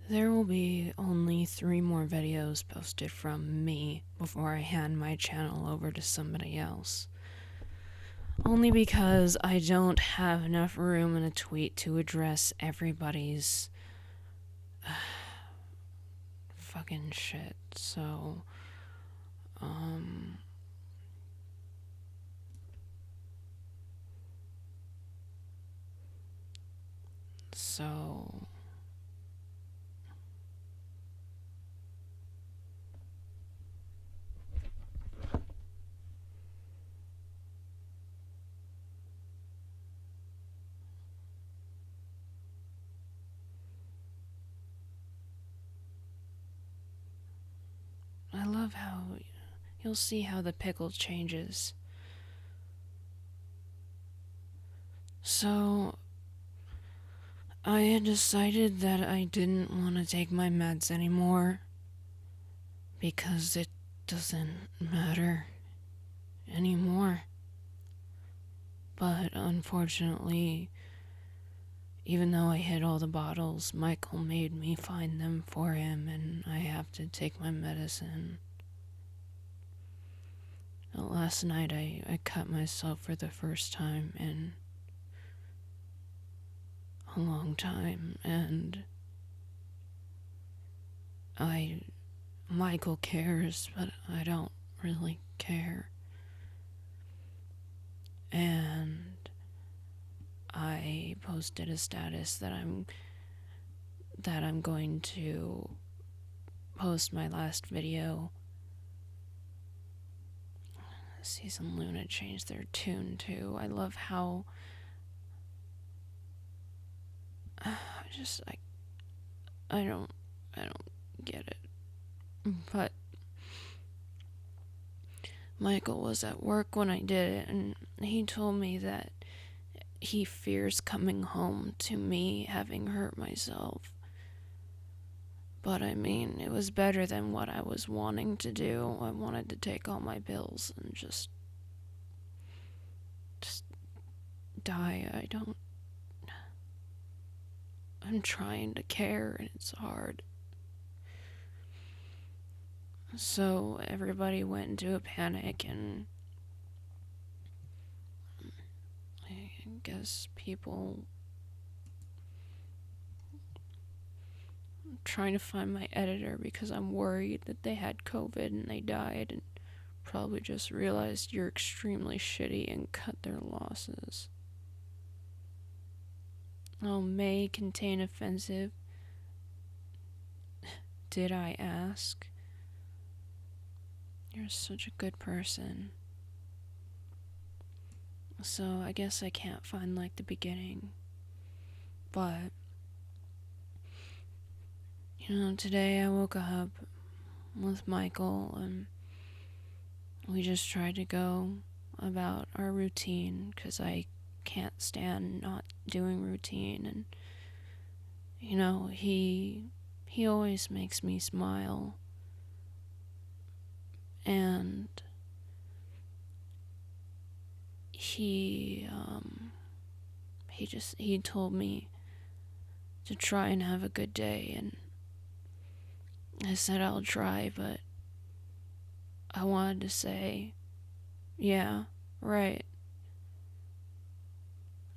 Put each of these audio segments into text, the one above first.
There will be only 3 more videos posted from me before I hand my channel over to somebody else. Only because I don't have enough room in a tweet to address everybody's fucking shit. So, so I love how you'll see how the pickle changes. So, I had decided that I didn't want to take my meds anymore because it doesn't matter anymore. But unfortunately, even though I hid all the bottles, Michael made me find them for him, and I have to take my medicine. Last night I cut myself for the first time in a long time, and Michael cares, but I don't really care. And I posted a status that I'm going to post my last video. Season Luna changed their tune too. I love how I don't get it. But Michael was at work when I did it, and he told me that he fears coming home to me having hurt myself. But I mean, it was better than what I was wanting to do. I wanted to take all my pills and just die. I'm trying to care, and it's hard. So everybody went into a panic, and I guess people trying to find my editor because I'm worried that they had COVID and they died, and probably just realized you're extremely shitty and cut their losses. Oh, may contain offensive. Did I ask? You're such a good person. So I guess I can't find like the beginning. But today I woke up with Michael and we just tried to go about our routine because I can't stand not doing routine, and he always makes me smile, and he told me to try and have a good day, and I said I'll try, but I wanted to say, yeah, right.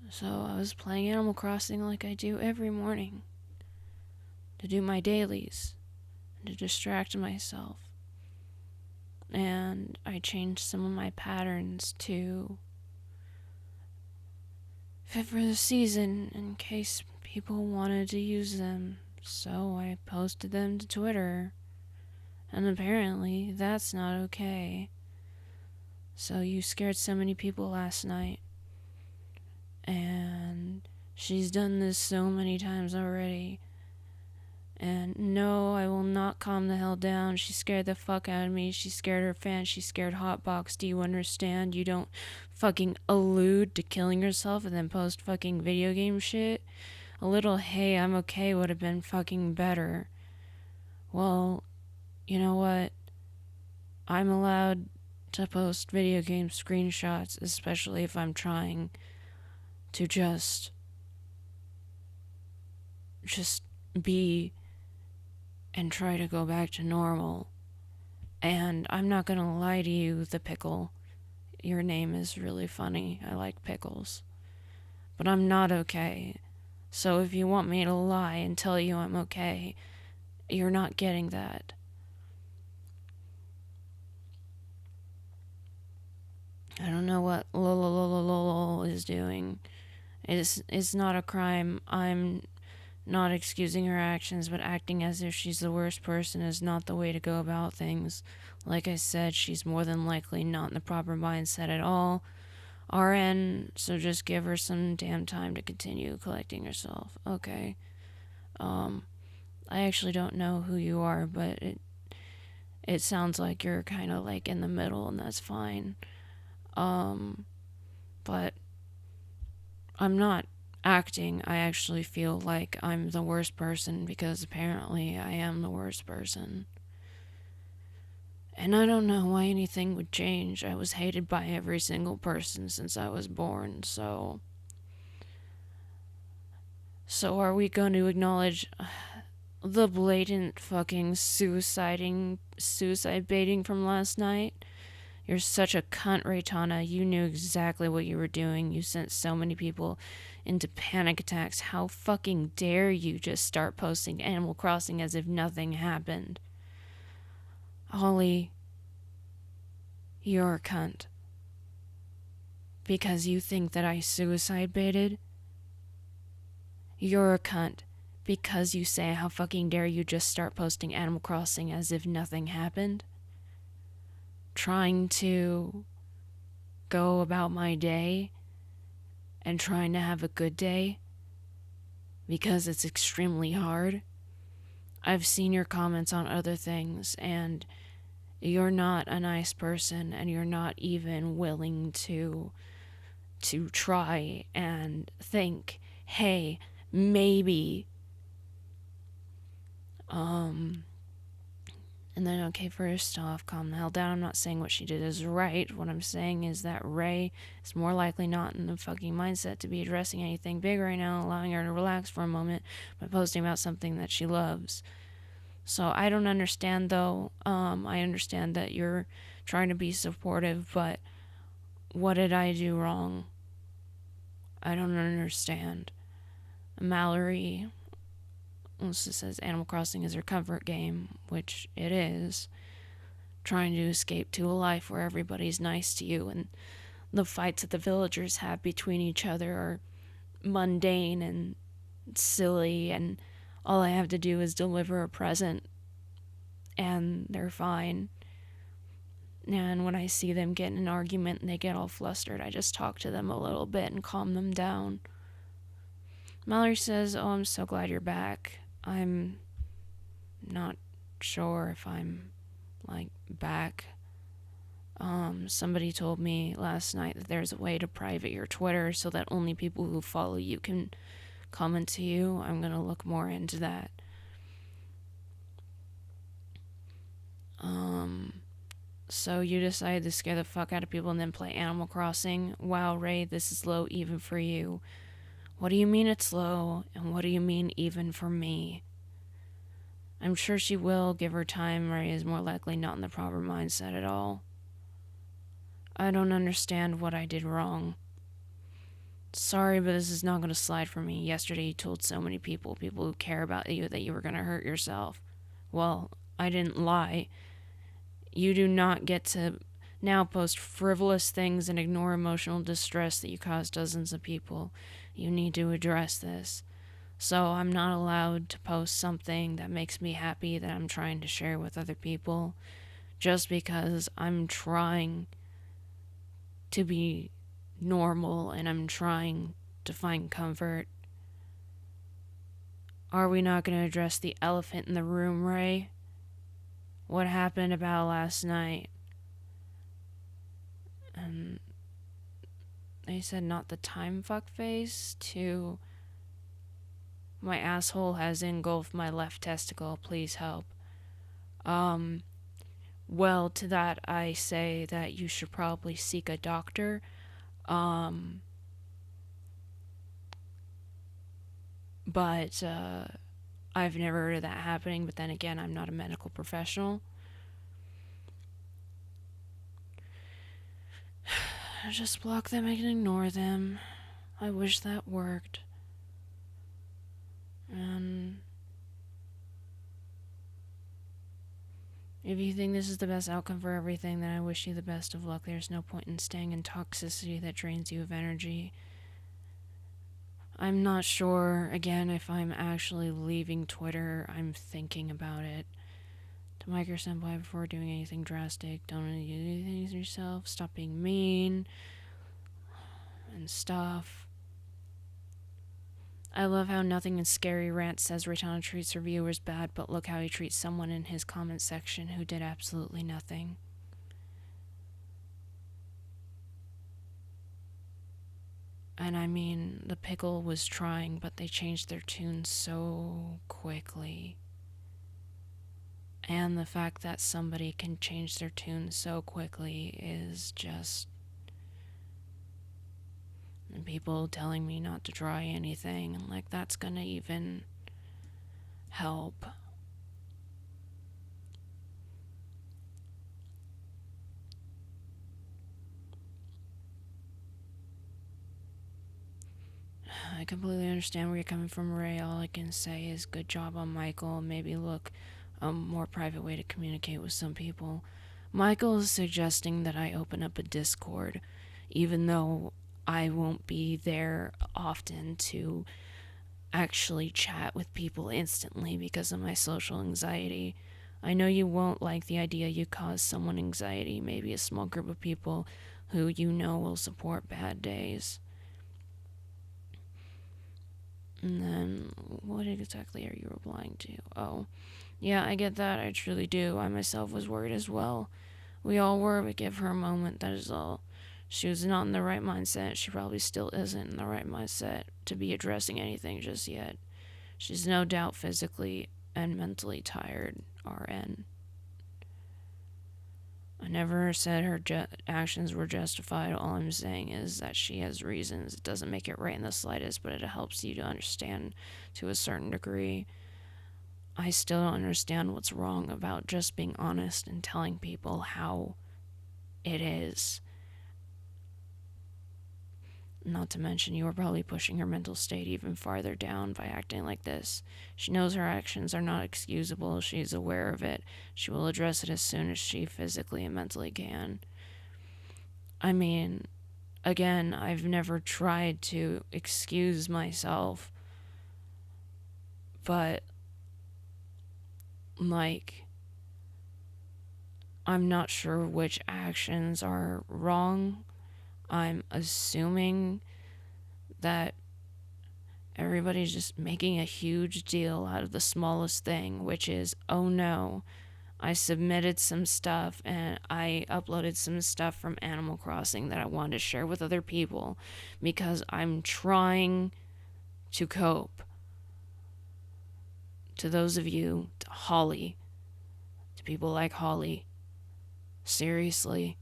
So I was playing Animal Crossing like I do every morning to do my dailies and to distract myself. And I changed some of my patterns to fit for the season in case people wanted to use them. So I posted them to Twitter. And apparently that's not okay. So you scared so many people last night. And she's done this so many times already. And no, I will not calm the hell down. She scared the fuck out of me. She scared her fans. She scared Hotbox. Do you understand? You don't fucking allude to killing yourself and then post fucking video game shit. A little hey, I'm okay would have been fucking better. Well, you know what? I'm allowed to post video game screenshots, especially if I'm trying to just be and try to go back to normal. And I'm not gonna lie to you, the pickle. Your name is really funny. I like pickles. But I'm not okay. So if you want me to lie and tell you I'm okay, you're not getting that. I don't know what lol is doing. It's not a crime. I'm not excusing her actions, but acting as if she's the worst person is not the way to go about things. Like I said, she's more than likely not in the proper mindset at all. RN, so just give her some damn time to continue collecting herself. Okay. I actually don't know who you are, but it sounds like you're kind of like in the middle, and that's fine. But I'm not acting. I actually feel like I'm the worst person because apparently I am the worst person. And I don't know why anything would change. I was hated by every single person since I was born, so. So are we going to acknowledge the blatant fucking suicide baiting from last night? You're such a cunt, Reitanna. You knew exactly what you were doing. You sent so many people into panic attacks. How fucking dare you just start posting Animal Crossing as if nothing happened? Holly, you're a cunt. Because you think that I suicide baited? You're a cunt. Because you say how fucking dare you just start posting Animal Crossing as if nothing happened? Trying to go about my day and trying to have a good day because it's extremely hard. I've seen your comments on other things, and you're not a nice person, and you're not even willing to try and think, hey, maybe. And then, okay, first off, calm the hell down. I'm not saying what she did is right. What I'm saying is that Ray is more likely not in the fucking mindset to be addressing anything big right now, allowing her to relax for a moment by posting about something that she loves. So I don't understand, though. I understand that you're trying to be supportive, but what did I do wrong? I don't understand. Mallory also says Animal Crossing is her comfort game, which it is. Trying to escape to a life where everybody's nice to you, and the fights that the villagers have between each other are mundane and silly, and all I have to do is deliver a present and they're fine. And when I see them get in an argument and they get all flustered, I just talk to them a little bit and calm them down. Mallory says, oh, I'm so glad you're back. I'm not sure if I'm, like, back. Somebody told me last night that there's a way to private your Twitter so that only people who follow you can comment to you. I'm gonna look more into that. So you decided to scare the fuck out of people and then play Animal Crossing? Wow, Ray, this is low even for you. What do you mean it's low, and what do you mean even for me? I'm sure she will give her time. Ray is more likely not in the proper mindset at all. I don't understand what I did wrong. Sorry, but this is not going to slide for me. Yesterday you told so many people who care about you, that you were going to hurt yourself. Well, I didn't lie. You do not get to now post frivolous things and ignore emotional distress that you caused dozens of people. You need to address this. So I'm not allowed to post something that makes me happy that I'm trying to share with other people just because I'm trying to be normal and I'm trying to find comfort. Are we not going to address the elephant in the room, Ray? What happened about last night? And they said not the time fuck face to my asshole has engulfed my left testicle, please help. Well, to that I say that you should probably seek a doctor. But I've never heard of that happening, but then again, I'm not a medical professional. Just block them and ignore them. I wish that worked. And if you think this is the best outcome for everything, then I wish you the best of luck. There's no point in staying in toxicity that drains you of energy. I'm not sure, again, if I'm actually leaving Twitter. I'm thinking about it. To Mike or Senpai, before doing anything drastic, don't do anything to yourself. Stop being mean and stuff. I love how Nothing in Scary Rant says Reitanna treats her viewers bad, but look how he treats someone in his comment section who did absolutely nothing. And I mean, the pickle was trying, but they changed their tune so quickly. And the fact that somebody can change their tune so quickly is just... And people telling me not to try anything, and like, that's gonna even help. I completely understand where you're coming from, Ray. All I can say is good job on Michael. Maybe look a more private way to communicate with some people. Michael is suggesting that I open up a Discord, even though I won't be there often to actually chat with people instantly because of my social anxiety. I know you won't like the idea you cause someone anxiety, maybe a small group of people who you know will support bad days. And then, what exactly are you replying to? Oh, yeah, I get that, I truly do. I myself was worried as well. We all were, but give her a moment, that is all. She was not in the right mindset. She probably still isn't in the right mindset to be addressing anything just yet. She's no doubt physically and mentally tired, RN. I never said her actions were justified. All I'm saying is that she has reasons. It doesn't make it right in the slightest, but it helps you to understand to a certain degree. I still don't understand what's wrong about just being honest and telling people how it is. Not to mention, you are probably pushing her mental state even farther down by acting like this. She knows her actions are not excusable. She's aware of it. She will address it as soon as she physically and mentally can. I mean, again, I've never tried to excuse myself, but, like, I'm not sure which actions are wrong. I'm assuming that everybody's just making a huge deal out of the smallest thing, which is, oh no, I submitted some stuff and I uploaded some stuff from Animal Crossing that I wanted to share with other people because I'm trying to cope. To those of you, to Holly, to people like Holly, seriously,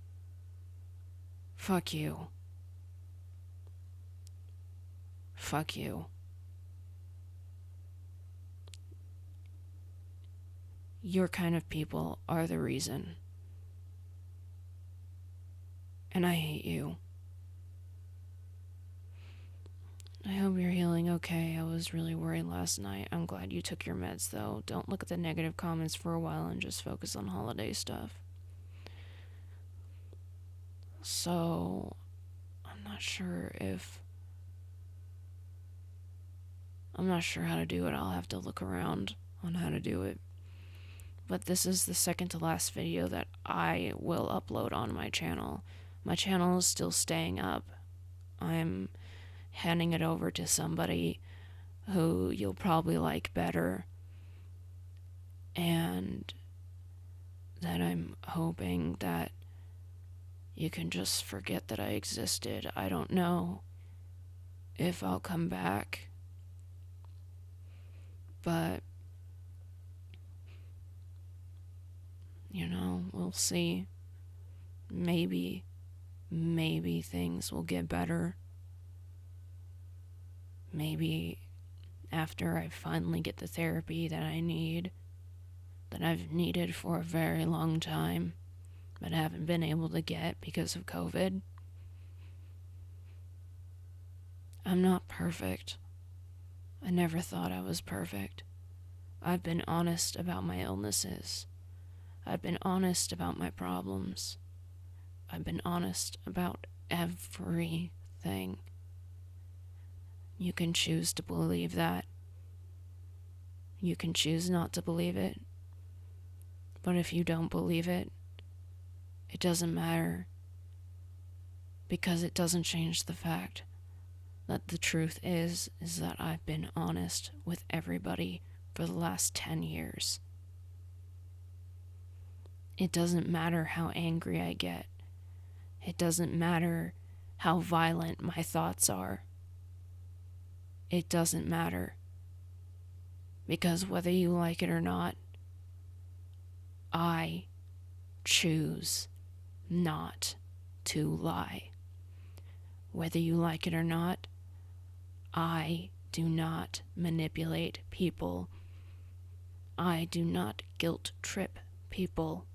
fuck you. Fuck you. Your kind of people are the reason. And I hate you. I hope you're healing okay. I was really worried last night. I'm glad you took your meds, though. Don't look at the negative comments for a while and just focus on holiday stuff. So, I'm not sure how to do it. I'll have to look around on how to do it. But this is the second to last video that I will upload on my channel. My channel is still staying up. I'm handing it over to somebody who you'll probably like better. And that I'm hoping that you can just forget that I existed. I don't know if I'll come back. But, you know, we'll see. Maybe things will get better. Maybe after I finally get the therapy that I need, that I've needed for a very long time, but haven't been able to get because of COVID. I'm not perfect. I never thought I was perfect. I've been honest about my illnesses. I've been honest about my problems. I've been honest about everything. You can choose to believe that. You can choose not to believe it. But if you don't believe it, it doesn't matter, because it doesn't change the fact that the truth is that I've been honest with everybody for the last 10 years. It doesn't matter how angry I get. It doesn't matter how violent my thoughts are. It doesn't matter. Because whether you like it or not, I choose not to lie. Whether you like it or not, I do not manipulate people. I do not guilt trip people.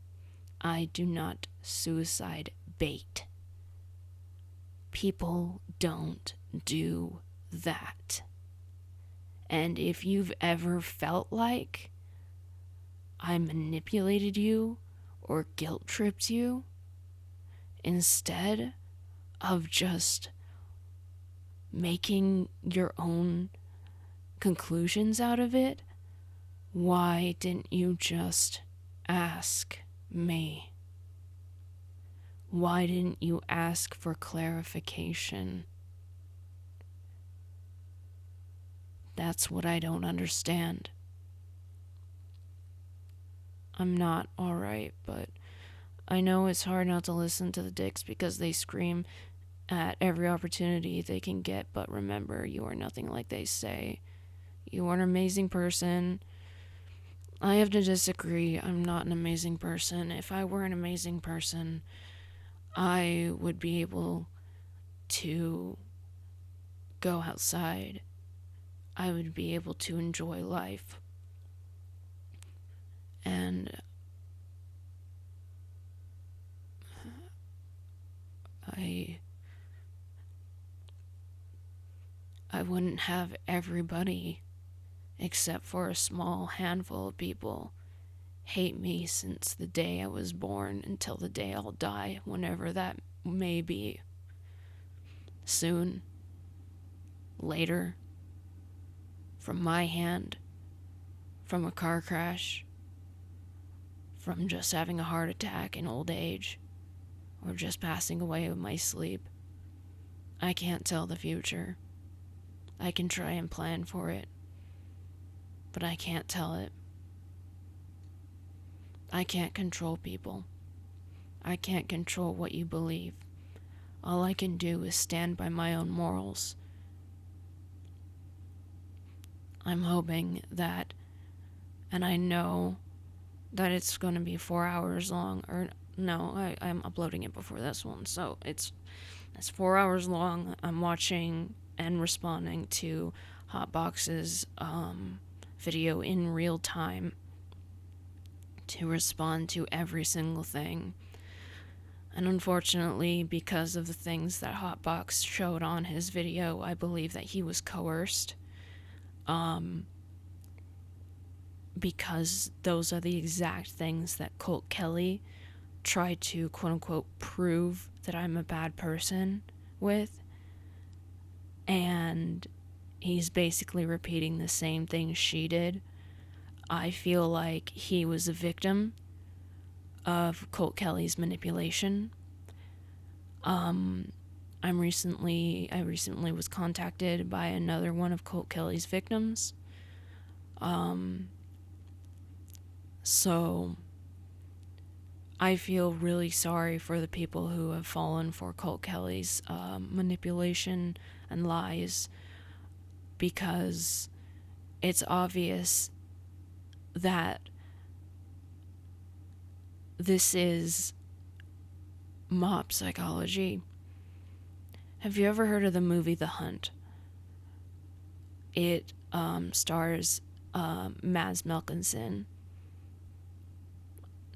I do not suicide bait. People don't do that. And if you've ever felt like I manipulated you or guilt tripped you, instead of just making your own conclusions out of it, why didn't you just ask me? Why didn't you ask for clarification? That's what I don't understand. I'm not alright, but I know it's hard not to listen to the dicks because they scream at every opportunity they can get, but remember, you are nothing like they say. You are an amazing person. I have to disagree. I'm not an amazing person. If I were an amazing person, I would be able to go outside. I would be able to enjoy life. And I wouldn't have everybody, except for a small handful of people, hate me since the day I was born until the day I'll die, whenever that may be. Soon. Later. From my hand. From a car crash. From just having a heart attack in old age. Or just passing away in my sleep. I can't tell the future. I can try and plan for it, but I can't tell it. I can't control people. I can't control what you believe. All I can do is stand by my own morals. I'm hoping that, and I know that it's going to be 4 hours long, or no, I'm uploading it before this one, so it's 4 hours long. I'm watching and responding to Hotbox's video in real time to respond to every single thing. And unfortunately, because of the things that Hotbox showed on his video, I believe that he was coerced. Because those are the exact things that Colt Kelly tried to quote-unquote prove that I'm a bad person with. And he's basically repeating the same thing she did. I feel like he was a victim of Colt Kelly's manipulation. I recently was contacted by another one of Colt Kelly's victims. So I feel really sorry for the people who have fallen for Colt Kelly's manipulation and lies, because it's obvious that this is mob psychology. Have you ever heard of the movie The Hunt? It stars Mads Mikkelsen.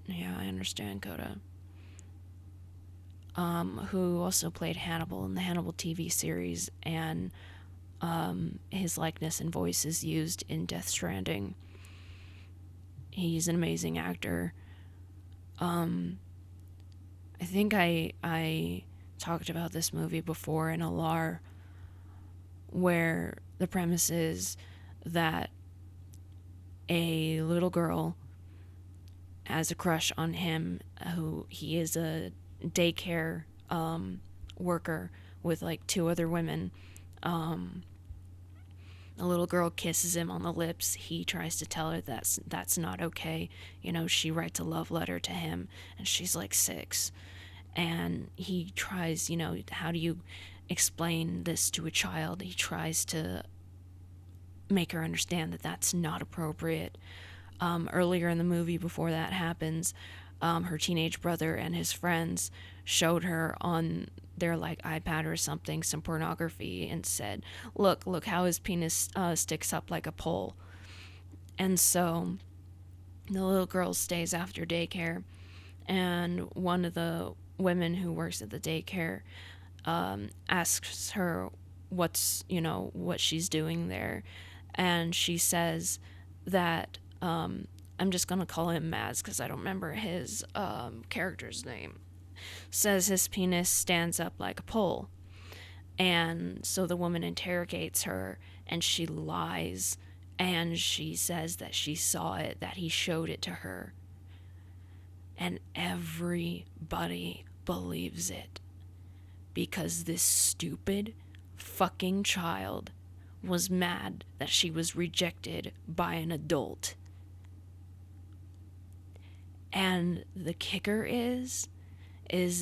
Yeah, I understand, Coda. Who also played Hannibal in the Hannibal TV series, and his likeness and voice is used in Death Stranding. He's an amazing actor. I think I talked about this movie before in Alar, where the premise is that a little girl has a crush on him, who he is a daycare worker with like two other women. The little girl kisses him on the lips. He tries to tell her that's not okay. You know, she writes a love letter to him, and she's like 6. And he tries, you know, how do you explain this to a child? He tries to make her understand that that's not appropriate. Earlier in the movie, before that happens, her teenage brother and his friends showed her on their like iPad or something some pornography and said, look how his penis sticks up like a pole. And so the little girl stays after daycare, and one of the women who works at the daycare asks her what she's doing there, and she says that I'm just gonna call him Maz because I don't remember his character's name. Says his penis stands up like a pole. And so the woman interrogates her, and she lies, and she says that she saw it, that he showed it to her. And everybody believes it, because this stupid fucking child was mad that she was rejected by an adult. And the kicker is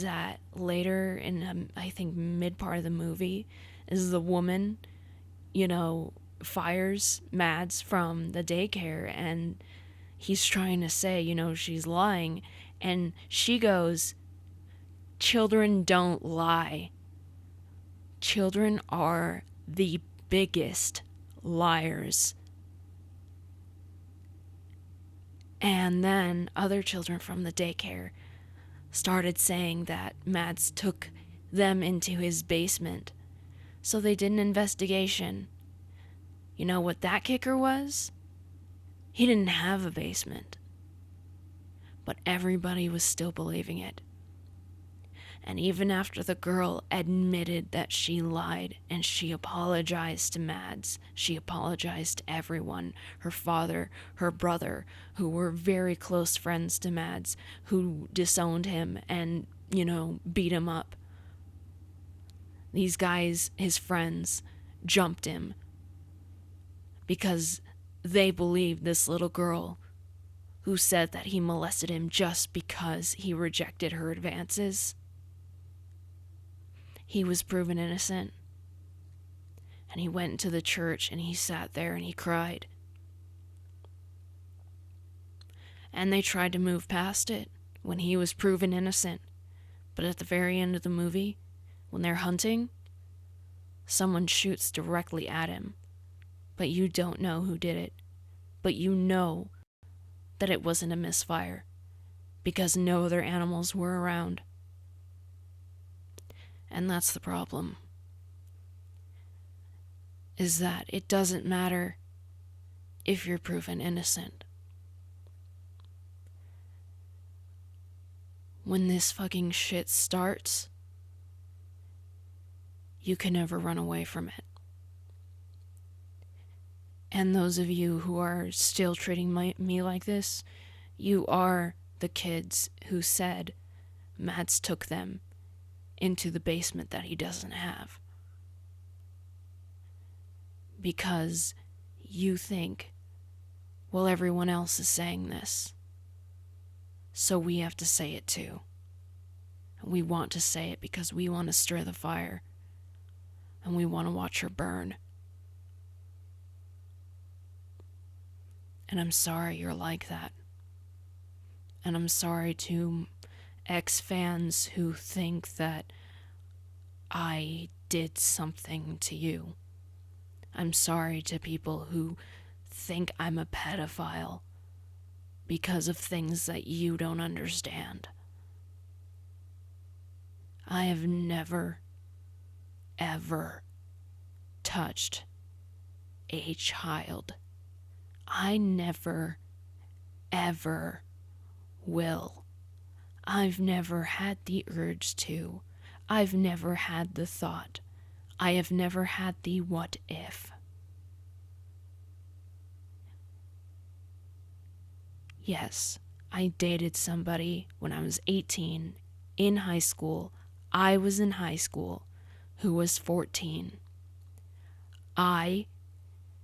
that later in, I think, mid part of the movie, is the woman, you know, fires Mads from the daycare, and he's trying to say, you know, she's lying, and she goes, children don't lie. Children are the biggest liars. And then other children from the daycare started saying that Mads took them into his basement. So they did an investigation. You know what that kicker was? He didn't have a basement. But everybody was still believing it. And even after the girl admitted that she lied and she apologized to Mads, she apologized to everyone, her father, her brother, who were very close friends to Mads, who disowned him and, you know, beat him up. These guys, his friends, jumped him because they believed this little girl who said that he molested him just because he rejected her advances. He was proven innocent. And he went into the church and he sat there and he cried. And they tried to move past it when he was proven innocent. But at the very end of the movie, when they're hunting, someone shoots directly at him. But you don't know who did it. But you know that it wasn't a misfire, because no other animals were around. And that's the problem, is that it doesn't matter if you're proven innocent. When this fucking shit starts, you can never run away from it. And those of you who are still treating me like this, you are the kids who said Mads took them into the basement that he doesn't have. Because you think, well, everyone else is saying this, so we have to say it too. And we want to say it because we want to stir the fire, and we want to watch her burn. And I'm sorry you're like that. And I'm sorry to ex-fans who think that I did something to you. I'm sorry to people who think I'm a pedophile because of things that you don't understand. I have never, ever touched a child. I never, ever will. I've never had the urge to. I've never had the thought. I have never had the what if. Yes, I dated somebody when I was 18 in high school. I was in high school, who was 14. I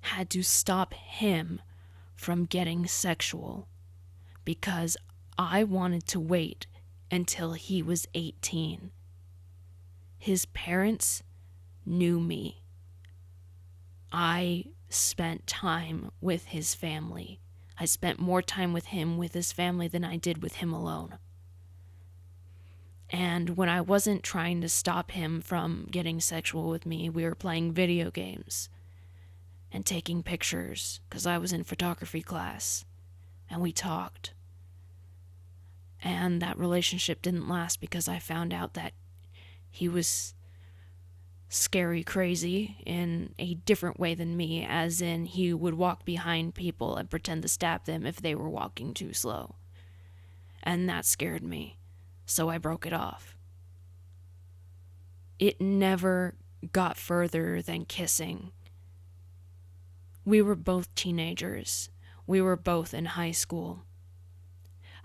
had to stop him from getting sexual because I wanted to wait until he was 18. His parents knew me. I spent time with his family. I spent more time with him with his family than I did with him alone. And when I wasn't trying to stop him from getting sexual with me, we were playing video games and taking pictures because I was in photography class, and we talked. And that relationship didn't last because I found out that he was scary crazy in a different way than me, as in he would walk behind people and pretend to stab them if they were walking too slow. And that scared me, so I broke it off. It never got further than kissing. We were both teenagers. We were both in high school.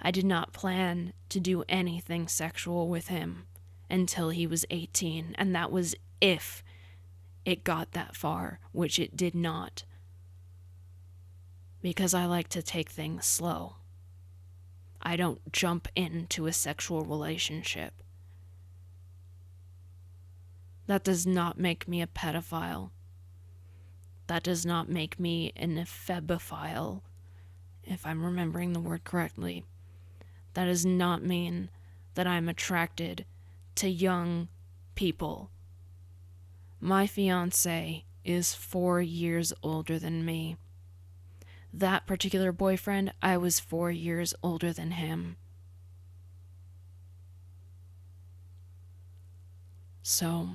I did not plan to do anything sexual with him until he was 18, and that was if it got that far, which it did not. Because I like to take things slow. I don't jump into a sexual relationship. That does not make me a pedophile. That does not make me an ephebophile, if I'm remembering the word correctly. That does not mean that I'm attracted to young people. My fiancé is 4 years older than me. That particular boyfriend, I was 4 years older than him. So,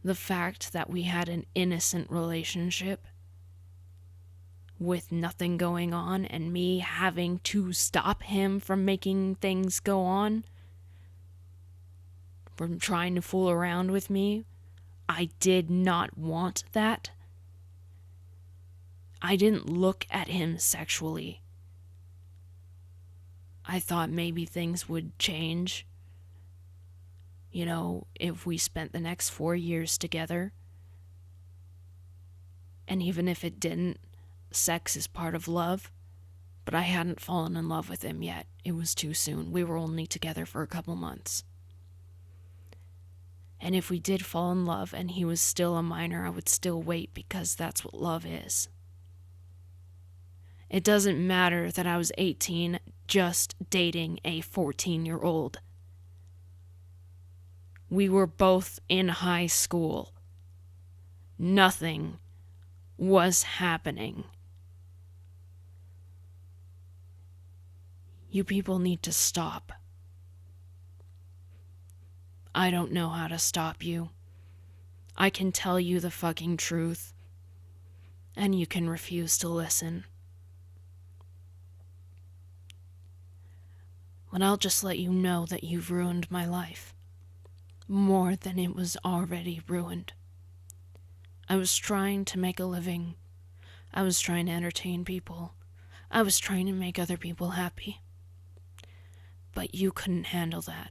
the fact that we had an innocent relationship with nothing going on and me having to stop him from making things go on, from trying to fool around with me, I did not want that. I didn't look at him sexually. I thought maybe things would change, if we spent the next 4 years together. And even if it didn't, sex is part of love. But I hadn't fallen in love with him yet. It was too soon. We were only together for a couple months. And if we did fall in love and he was still a minor, I would still wait, because that's what love is. It doesn't matter that I was 18 just dating a 14-year-old. We were both in high school. Nothing was happening. You people need to stop. I don't know how to stop you. I can tell you the fucking truth, and you can refuse to listen. But I'll just let you know that you've ruined my life. More than it was already ruined. I was trying to make a living. I was trying to entertain people. I was trying to make other people happy. But you couldn't handle that.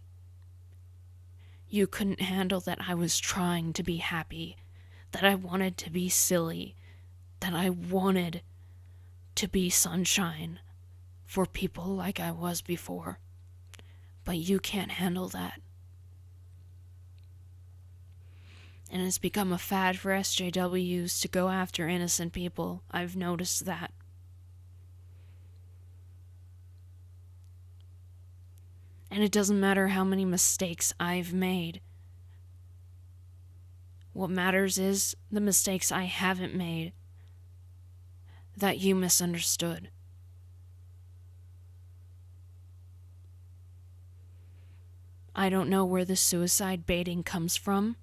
You couldn't handle that I was trying to be happy, that I wanted to be silly, that I wanted to be sunshine for people like I was before. But you can't handle that. And it's become a fad for SJWs to go after innocent people. I've noticed that. And it doesn't matter how many mistakes I've made. What matters is the mistakes I haven't made that you misunderstood. I don't know where the suicide baiting comes from.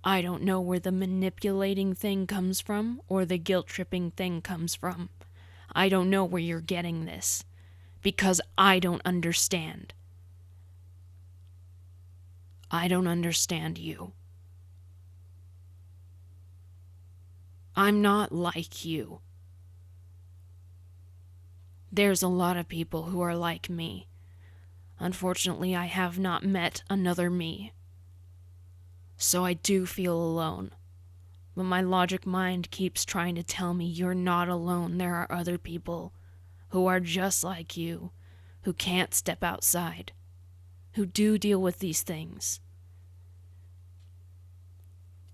I don't know where the manipulating thing comes from or the guilt tripping thing comes from. I don't know where you're getting this because I don't understand. I don't understand you. I'm not like you. There's a lot of people who are like me. Unfortunately, I have not met another me. So I do feel alone. But my logic mind keeps trying to tell me you're not alone. There are other people who are just like you, who can't step outside, who do deal with these things.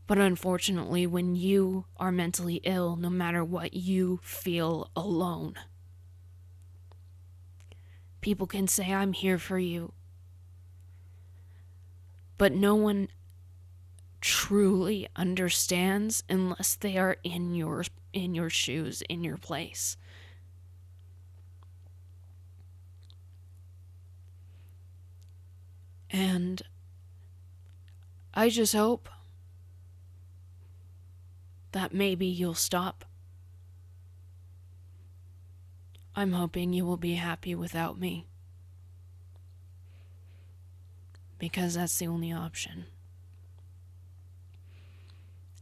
But unfortunately, when you are mentally ill, no matter what, you feel alone. People can say, I'm here for you. But no one truly understands unless they are in your shoes, in your place. And I just hope that maybe you'll stop. I'm hoping you will be happy without me. Because that's the only option.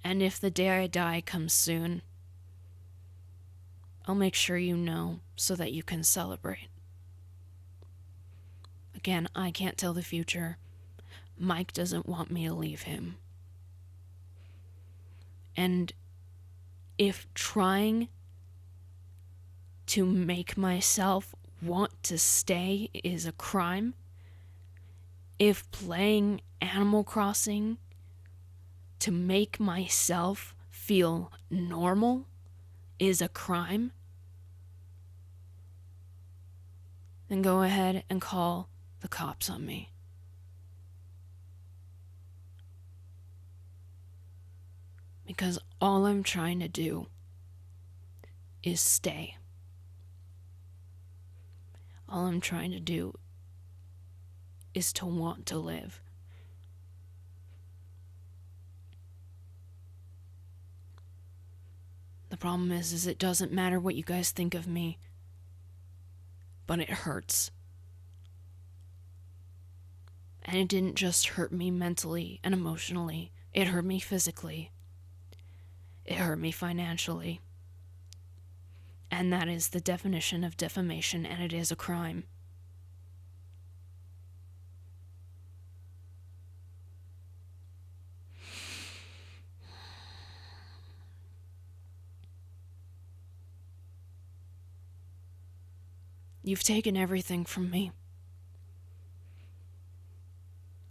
And if the day I die comes soon, I'll make sure you know so that you can celebrate. Again, I can't tell the future. Mike doesn't want me to leave him. And if trying to make myself want to stay is a crime, if playing Animal Crossing to make myself feel normal is a crime, then go ahead and call the cops on me. Because all I'm trying to do is stay. All I'm trying to do is to want to live. The problem is it doesn't matter what you guys think of me, but it hurts. And it didn't just hurt me mentally and emotionally, it hurt me physically. It hurt me financially. And that is the definition of defamation, and it is a crime. You've taken everything from me.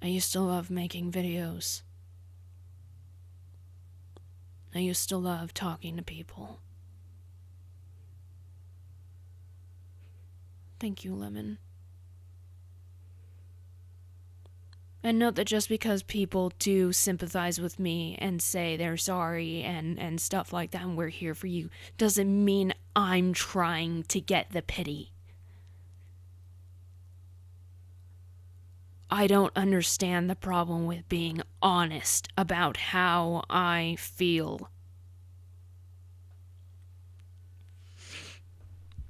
I used to love making videos. I used to love talking to people. Thank you, Lemon. And note that just because people do sympathize with me and say they're sorry and stuff like that, and we're here for you, doesn't mean I'm trying to get the pity. I don't understand the problem with being honest about how I feel.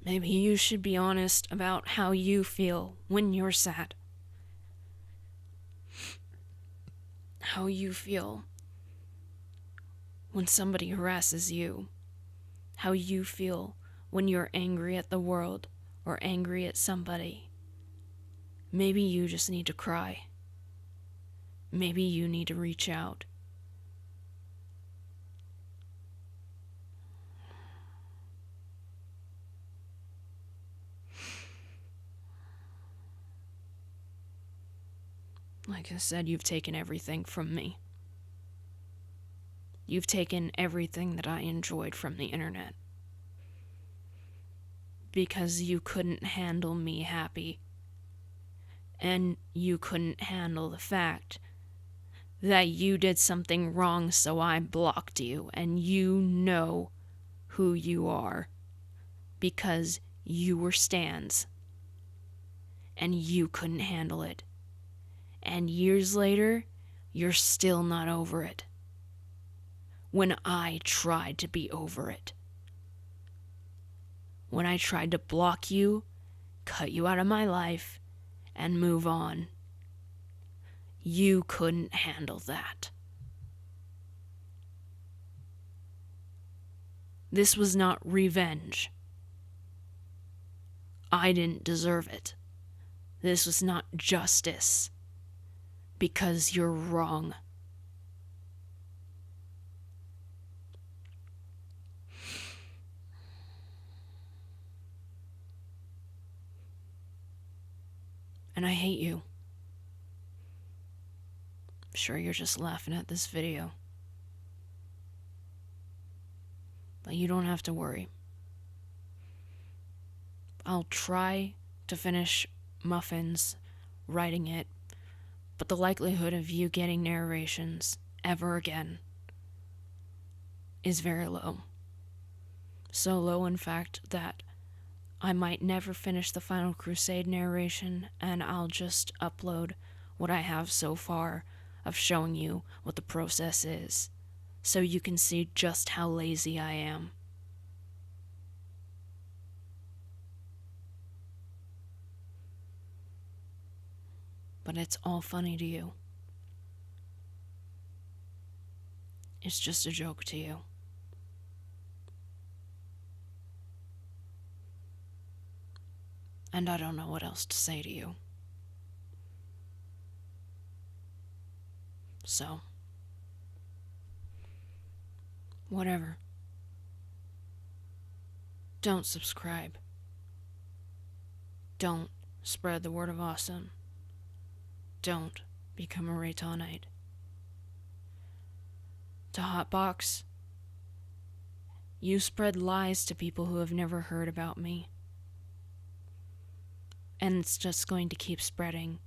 Maybe you should be honest about how you feel when you're sad. How you feel when somebody harasses you. How you feel when you're angry at the world or angry at somebody. Maybe you just need to cry. Maybe you need to reach out. Like I said, you've taken everything from me. You've taken everything that I enjoyed from the internet. Because you couldn't handle me happy. And you couldn't handle the fact that you did something wrong, so I blocked you, and you know who you are because you were Stan's and you couldn't handle it. And years later, you're still not over it. When I tried to be over it. When I tried to block you, cut you out of my life, and move on. You couldn't handle that. This was not revenge. I didn't deserve it. This was not justice. Because you're wrong. And I hate you. I'm sure you're just laughing at this video. But you don't have to worry. I'll try to finish Muffins, writing it, but the likelihood of you getting narrations ever again is very low. So low, in fact, that I might never finish the Final Crusade narration, and I'll just upload what I have so far of showing you what the process is, so you can see just how lazy I am. But it's all funny to you. It's just a joke to you. And I don't know what else to say to you. So, whatever. Don't subscribe. Don't spread the word of awesome. Don't become a Reitannite. To Hotbox, you spread lies to people who have never heard about me. And it's just going to keep spreading.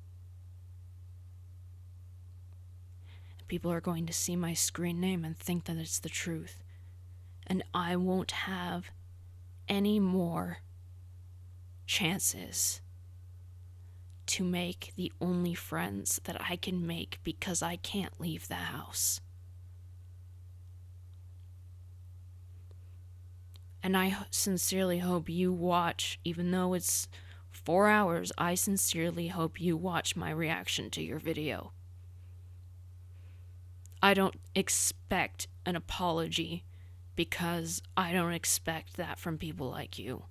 People are going to see my screen name and think that it's the truth. And I won't have any more chances to make the only friends that I can make because I can't leave the house. And I sincerely hope you watch, even though it's 4 hours, I sincerely hope you watch my reaction to your video. I don't expect an apology because I don't expect that from people like you.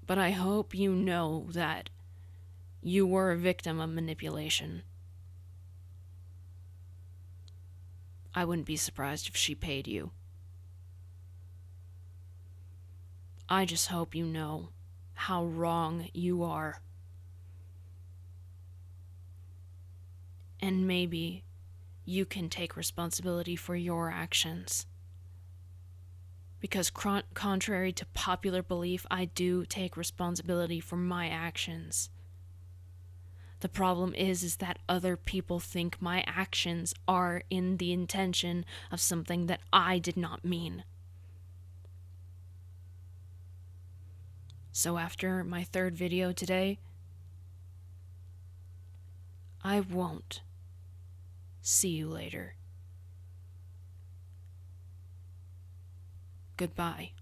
But I hope you know that you were a victim of manipulation. I wouldn't be surprised if she paid you. I just hope you know how wrong you are. And maybe you can take responsibility for your actions. Because contrary to popular belief, I do take responsibility for my actions. The problem is that other people think my actions are in the intention of something that I did not mean. So after my 3rd video today, I won't see you later. Goodbye.